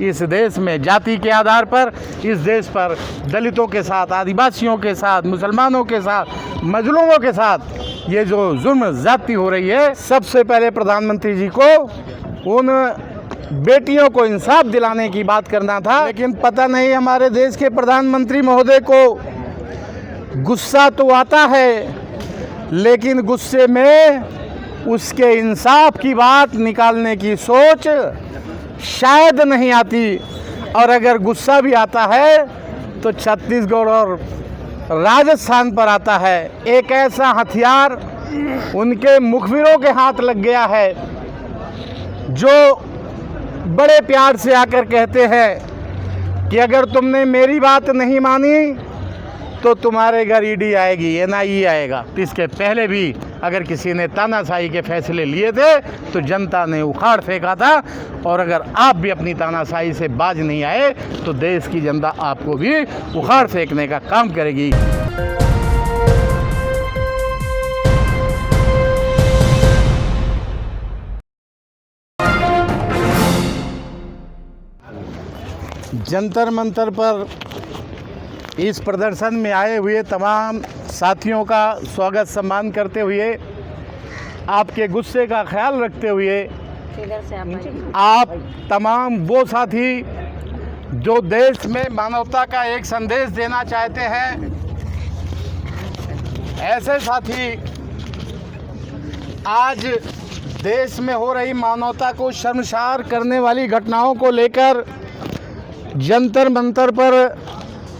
इस देश में जाति के आधार पर, इस देश पर दलितों के साथ, आदिवासियों के साथ, मुसलमानों के साथ, मजलूमों के साथ ये जो जुल्म ज़्यादती हो रही है, सबसे पहले प्रधानमंत्री जी को उन बेटियों को इंसाफ दिलाने की बात करना था। लेकिन पता नहीं हमारे देश के प्रधानमंत्री महोदय को गुस्सा तो आता है, लेकिन गुस्से में उसके इंसाफ की बात निकालने की सोच शायद नहीं आती। और अगर गुस्सा भी आता है तो छत्तीसगढ़ और राजस्थान पर आता है। एक ऐसा हथियार उनके मुखबिरों के हाथ लग गया है जो बड़े प्यार से आकर कहते हैं कि अगर तुमने मेरी बात नहीं मानी तो तुम्हारे घर ईडी आएगी, एनआईए आएगा। इसके पहले भी अगर किसी ने तानाशाही के फैसले लिए थे तो जनता ने उखाड़ फेंका था। और अगर आप भी अपनी तानाशाही से बाज नहीं आए तो देश की जनता आपको भी उखाड़ फेंकने का काम करेगी। जंतर मंतर पर इस प्रदर्शन में आए हुए तमाम साथियों का स्वागत सम्मान करते हुए, आपके गुस्से का ख्याल रखते हुए, आप तमाम वो साथी जो देश में मानवता का एक संदेश देना चाहते हैं, ऐसे साथी आज देश में हो रही मानवता को शर्मसार करने वाली घटनाओं को लेकर जंतर मंतर पर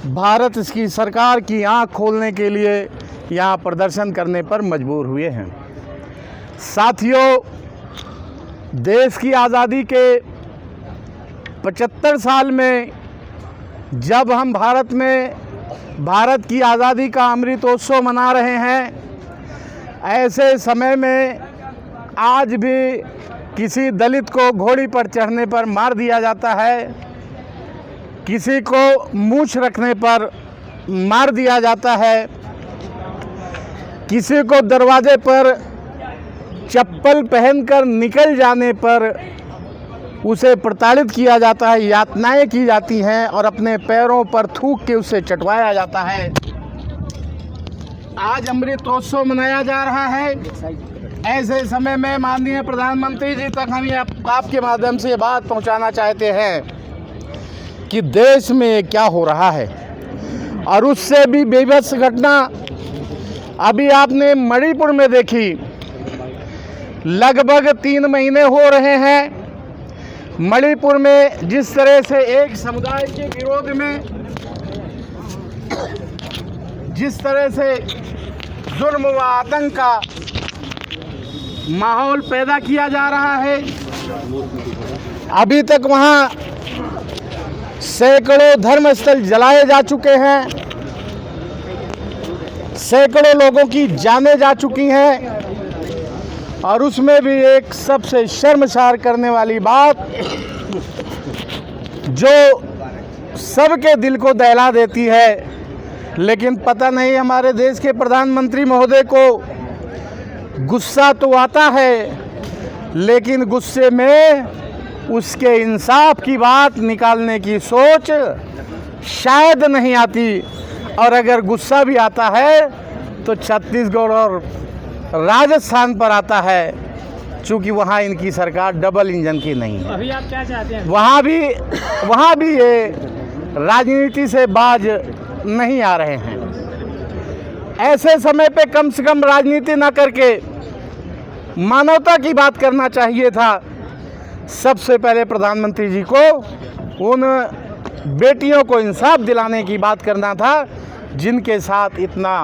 भारत की सरकार की आंख खोलने के लिए यहाँ प्रदर्शन करने पर मजबूर हुए हैं। साथियों, देश की आज़ादी के 75 साल में जब हम भारत की आज़ादी का अमृतोत्सव मना रहे हैं, ऐसे समय में आज भी किसी दलित को घोड़ी पर चढ़ने पर मार दिया जाता है, किसी को मूंछ रखने पर मार दिया जाता है, किसी को दरवाजे पर चप्पल पहनकर निकल जाने पर उसे प्रताड़ित किया जाता है, यातनाएं की जाती हैं और अपने पैरों पर थूक के उसे चटवाया जाता है। आज अमृतोत्सव मनाया जा रहा है। ऐसे समय में माननीय प्रधानमंत्री जी तक हम आपके माध्यम से बात पहुंचाना चाहते हैं कि देश में क्या हो रहा है। और उससे भी बेबस घटना अभी आपने मणिपुर में देखी। लगभग 3 महीने हो रहे हैं मणिपुर में जिस तरह से एक समुदाय के विरोध में जिस तरह से जुल्म व आतंक का माहौल पैदा किया जा रहा है। अभी तक वहाँ सैकड़ों धर्मस्थल जलाए जा चुके हैं, सैकड़ों लोगों की जानें जा चुकी हैं। और उसमें भी एक सबसे शर्मसार करने वाली बात जो सबके दिल को दहला देती है, लेकिन पता नहीं हमारे देश के प्रधानमंत्री महोदय को गुस्सा तो आता है, लेकिन गुस्से में उसके इंसाफ की बात निकालने की सोच शायद नहीं आती। और अगर गुस्सा भी आता है तो छत्तीसगढ़ और राजस्थान पर आता है, क्योंकि वहाँ इनकी सरकार डबल इंजन की नहीं है। अभी आप क्या चाहते हैं? वहाँ भी ये राजनीति से बाज नहीं आ रहे हैं। ऐसे समय पे कम से कम राजनीति ना करके मानवता की बात करना चाहिए था। सबसे पहले प्रधानमंत्री जी को उन बेटियों को इंसाफ दिलाने की बात करना था जिनके साथ इतना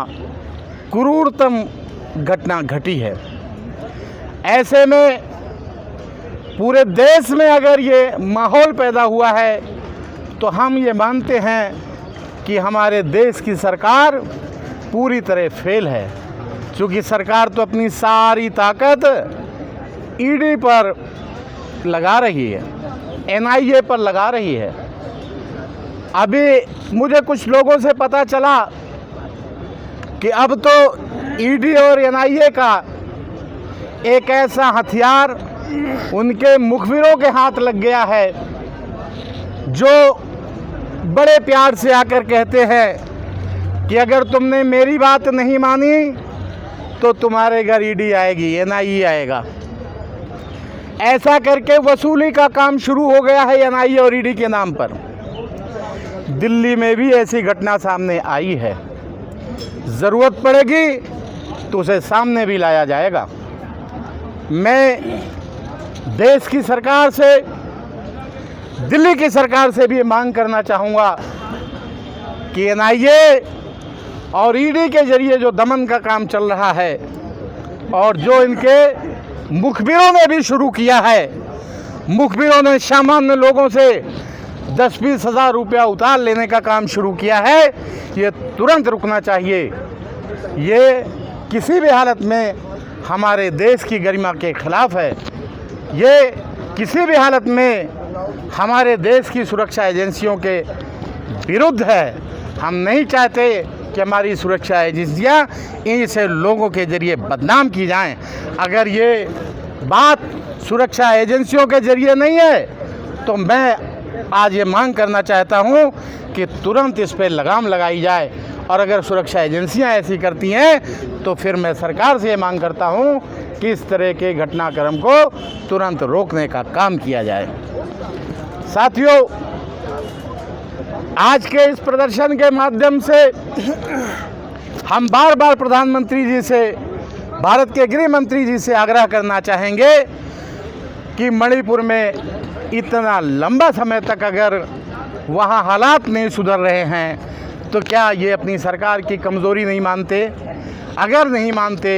क्रूरतम घटना घटी है। ऐसे में पूरे देश में अगर ये माहौल पैदा हुआ है तो हम ये मानते हैं कि हमारे देश की सरकार पूरी तरह फेल है, क्योंकि सरकार तो अपनी सारी ताकत ईडी पर लगा रही है, एनआईए पर लगा रही है। अभी मुझे कुछ लोगों से पता चला कि अब तो ईडी और एनआईए का एक ऐसा हथियार उनके मुखबिरों के हाथ लग गया है जो बड़े प्यार से आकर कहते हैं कि अगर तुमने मेरी बात नहीं मानी तो तुम्हारे घर ईडी आएगी, एनआईए आएगा। ऐसा करके वसूली का काम शुरू हो गया है एनआईए और ईडी के नाम पर। दिल्ली में भी ऐसी घटना सामने आई है। ज़रूरत पड़ेगी तो उसे सामने भी लाया जाएगा। मैं देश की सरकार से, दिल्ली की सरकार से भी मांग करना चाहूँगा कि एनआईए और ईडी के जरिए जो दमन का काम चल रहा है और जो इनके मुखबिरों ने भी शुरू किया है, मुखबिरों ने सामान्य लोगों से 10-20 हज़ार रुपया उतार लेने का काम शुरू किया है, ये तुरंत रुकना चाहिए। ये किसी भी हालत में हमारे देश की गरिमा के खिलाफ है। ये किसी भी हालत में हमारे देश की सुरक्षा एजेंसियों के विरुद्ध है। हम नहीं चाहते कि हमारी सुरक्षा एजेंसियां ऐसे लोगों के जरिए बदनाम की जाएं। अगर ये बात सुरक्षा एजेंसियों के जरिए नहीं है तो मैं आज ये मांग करना चाहता हूं कि तुरंत इस पर लगाम लगाई जाए। और अगर सुरक्षा एजेंसियां ऐसी करती हैं तो फिर मैं सरकार से ये मांग करता हूं कि इस तरह के घटनाक्रम को तुरंत रोकने का काम किया जाए। साथियों, आज के इस प्रदर्शन के माध्यम से हम बार बार प्रधानमंत्री जी से, भारत के गृह मंत्री जी से आग्रह करना चाहेंगे कि मणिपुर में इतना लंबा समय तक अगर वहाँ हालात नहीं सुधर रहे हैं तो क्या ये अपनी सरकार की कमज़ोरी नहीं मानते? अगर नहीं मानते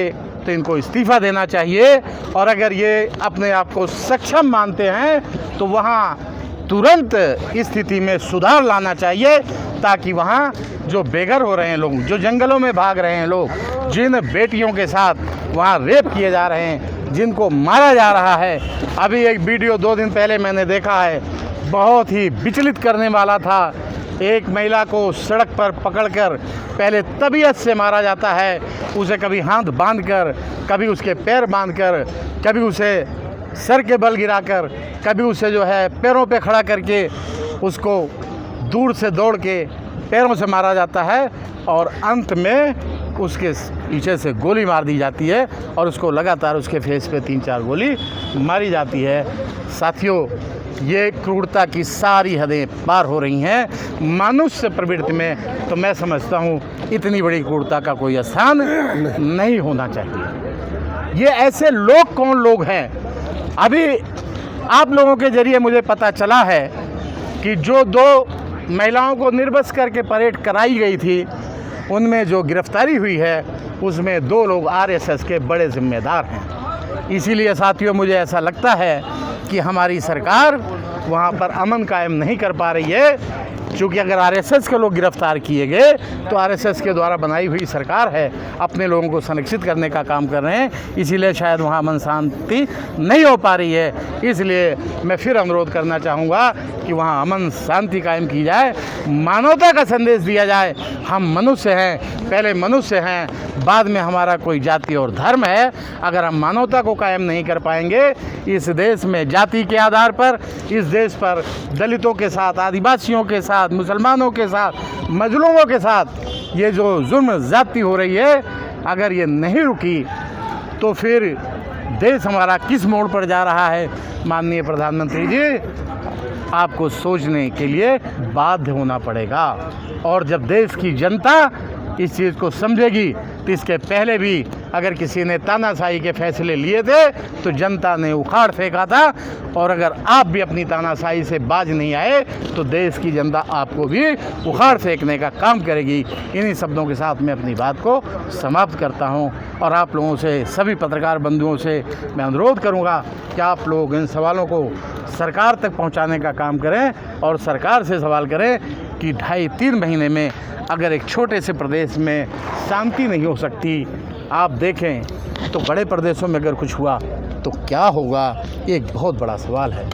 तो इनको इस्तीफ़ा देना चाहिए। और अगर ये अपने आप को सक्षम मानते हैं तो वहाँ तुरंत स्थिति में सुधार लाना चाहिए, ताकि वहाँ जो बेघर हो रहे हैं लोग, जो जंगलों में भाग रहे हैं लोग, जिन बेटियों के साथ वहाँ रेप किए जा रहे हैं, जिनको मारा जा रहा है। अभी एक वीडियो 2 दिन पहले मैंने देखा है, बहुत ही विचलित करने वाला था। एक महिला को सड़क पर पकड़कर पहले तबीयत से मारा जाता है, उसे कभी हाथ बांधकर, कभी उसके पैर बांधकर, कभी उसे सर के बल गिराकर, कभी उसे जो है पैरों पे खड़ा करके उसको दूर से दौड़ के पैरों से मारा जाता है और अंत में उसके पीछे से गोली मार दी जाती है और उसको लगातार उसके फेस पे 3-4 गोली मारी जाती है। साथियों, ये क्रूरता की सारी हदें पार हो रही हैं मनुष्य प्रवृत्ति में। तो मैं समझता हूँ इतनी बड़ी क्रूरता का कोई स्थान नहीं होना चाहिए। ये ऐसे लोग कौन लोग हैं? अभी आप लोगों के जरिए मुझे पता चला है कि जो 2 महिलाओं को निर्बस करके परेड कराई गई थी, उनमें जो गिरफ्तारी हुई है उसमें 2 लोग आरएसएस के बड़े जिम्मेदार हैं। इसीलिए साथियों, मुझे ऐसा लगता है कि हमारी सरकार वहाँ पर अमन कायम नहीं कर पा रही है, क्योंकि अगर आरएसएस के लोग गिरफ्तार किए गए तो आरएसएस के द्वारा बनाई हुई सरकार है, अपने लोगों को संरक्षित करने का काम कर रहे हैं, इसीलिए शायद वहाँ अमन शांति नहीं हो पा रही है। इसलिए मैं फिर अनुरोध करना चाहूँगा कि वहाँ अमन शांति कायम की जाए, मानवता का संदेश दिया जाए। हम मनुष्य हैं, पहले मनुष्य हैं, बाद में हमारा कोई जाति और धर्म है। अगर हम मानवता को कायम नहीं कर पाएंगे, इस देश में जाति के आधार पर, इस देश पर दलितों के साथ, आदिवासियों के साथ, मुसलमानों के साथ, मजलूमों के साथ ये जो जुल्म ज़्यादती हो रही है, अगर ये नहीं रुकी तो फिर देश हमारा किस मोड़ पर जा रहा है? माननीय प्रधानमंत्री जी, आपको सोचने के लिए बाध्य होना पड़ेगा। और जब देश की जनता इस चीज़ को समझेगी तो इसके पहले भी अगर किसी ने तानाशाही के फैसले लिए थे तो जनता ने उखाड़ फेंका था। और अगर आप भी अपनी तानाशाही से बाज नहीं आए तो देश की जनता आपको भी उखाड़ फेंकने का काम करेगी। इन्हीं शब्दों के साथ मैं अपनी बात को समाप्त करता हूं और आप लोगों से, सभी पत्रकार बंधुओं से मैं अनुरोध करूंगा कि आप लोग इन सवालों को सरकार तक पहुंचाने का काम करें और सरकार से सवाल करें कि 2.5-3 महीने में अगर एक छोटे से प्रदेश में शांति नहीं हो सकती, आप देखें तो बड़े प्रदेशों में अगर कुछ हुआ तो क्या होगा? ये एक बहुत बड़ा सवाल है।